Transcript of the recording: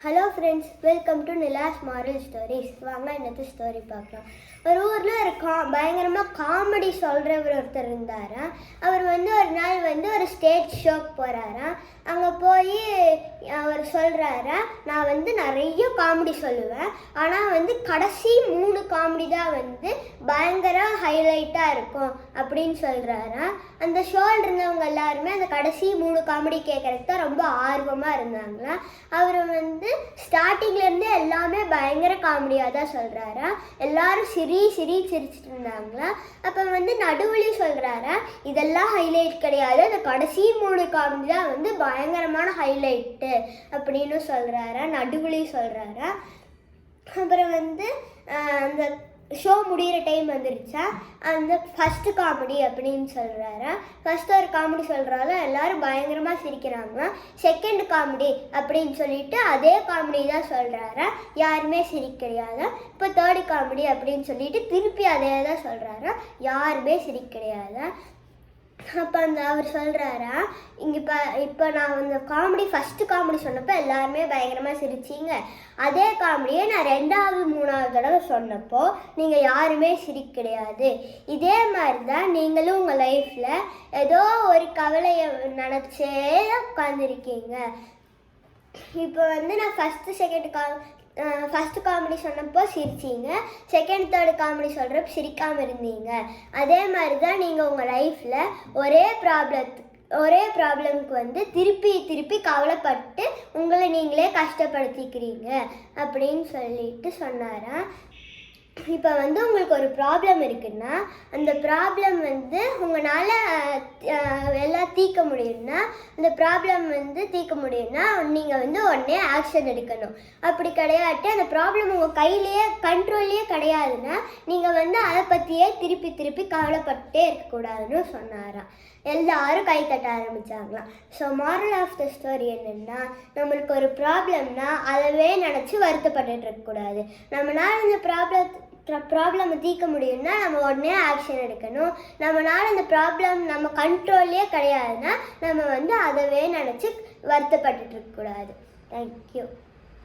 Hello friends, welcome to Nila's moral stories. வாங்க இன்னத்து story பார்க்கலாம். ஒரு ஊரில் ஒரு பயங்கரமாக காமெடி சொல்கிறவர் ஒருத்தர் இருந்தார். அவர் ஒரு நாள் ஒரு ஸ்டேஜ் ஷோக்கு போகிறாராம். அங்கே போய் அவர் சொல்கிறாரா, நான் நிறைய காமெடி சொல்லுவேன், ஆனால் கடைசி 3 காமெடி தான் பயங்கர ஹைலைட்டாக இருக்கும் அப்படின்னு சொல்கிறாரா. அந்த ஷோவில் இருந்தவங்க எல்லாருமே அந்த கடைசி 3 காமெடி கேட்குறதுக்கு தான் ரொம்ப ஆர்வமாக இருந்தாங்களா. அவர் ஸ்டார்டிங்லேருந்து எல்லாமே பயங்கர காமெடியாக தான் சொல்கிறாரா. எல்லாரும் சிரிச்சிட்டு இருந்தாங்களா. அப்போ நடுவுலையும் சொல்கிறாரா, இதெல்லாம் ஹைலைட் கிடையாது, அந்த கடைசி 3 காமெடி தான் பயங்கரமான ஹைலைட்டு அப்படின்னு சொல்கிறாரா. நடுவுலையும் சொல்கிறாரா. அப்புறம் அந்த ஷோ முடிகிற டைம் வந்துருச்சா, அந்த ஃபஸ்ட்டு காமெடி அப்படின்னு சொல்கிறாரா. ஃபஸ்ட்டு ஒரு காமெடி சொல்கிறாங்க, எல்லோரும் பயங்கரமாக சிரிக்கிறாங்க. செகண்ட் காமெடி அப்படின்னு சொல்லிட்டு அதே காமெடி தான் சொல்கிறாரா, யாருமே சிரிக்க. இப்போ தேர்டு காமெடி அப்படின்னு சொல்லிட்டு திருப்பி அதே தான் சொல்கிறாரா, யாருமே சிரிக்க. அப்போ அவர் சொல்கிறாரா, இப்போ நான் ஃபஸ்ட்டு காமெடி சொன்னப்போ எல்லாருமே பயங்கரமாக சிரிச்சிங்க, அதே காமெடியை நான் 2வது 3வது தடவை சொன்னப்போ நீங்கள் யாருமே சிரிக்க. இதே மாதிரி தான் நீங்களும் உங்கள் லைஃப்பில் ஏதோ ஒரு கவலையை நினச்சே உட்காந்துருக்கீங்க. இப்போ நான் ஃபஸ்ட்டு காமெடி சொன்னப்போ சிரிச்சிங்க, செகண்ட் தேர்டு காமெடி சொல்கிறப்ப சிரிக்காமல் இருந்தீங்க. அதே மாதிரி தான் நீங்கள் உங்கள் லைஃப்பில் ஒரே ப்ராப்ளம்க்கு திருப்பி கவலைப்பட்டு உங்களை நீங்களே கஷ்டப்படுத்திக்கிறீங்க அப்படின்னு சொல்லிட்டு சொன்னாரா. இப்போ உங்களுக்கு ஒரு ப்ராப்ளம் இருக்குன்னா, அந்த ப்ராப்ளம் உங்களால் எல்லாம் தீர்க்க முடியும்னா, அந்த ப்ராப்ளம் தீர்க்க முடியும்னா நீங்கள் உடனே ஆக்ஷன் எடுக்கணும். அப்படி கிடையாட்டு அந்த ப்ராப்ளம் உங்கள் கையிலேயே கண்ட்ரோல்லையே கிடையாதுன்னா நீங்கள் அதை பற்றியே திருப்பி கவலைப்பட்டே இருக்கக்கூடாதுன்னு சொன்னாராம். எல்லாரும் கை தட்ட ஆரம்பித்தாங்களாம். So moral of the story என்னென்னா, நம்மளுக்கு ஒரு ப்ராப்ளம்னா அதவே நினச்சி வருத்தப்பட்டுட்டு இருக்கக்கூடாது. நம்மளால் இந்த ப்ராப்ளமை தீர்க்க முடியும்னா நம்ம உடனே ஆக்ஷன் எடுக்கணும். நம்மளால் இந்த ப்ராப்ளம் நம்ம கண்ட்ரோல்லே கிடையாதுன்னா நம்ம அதவே நினச்சி வருத்தப்பட்டுட்டு இருக்கக்கூடாது. தேங்க்யூ.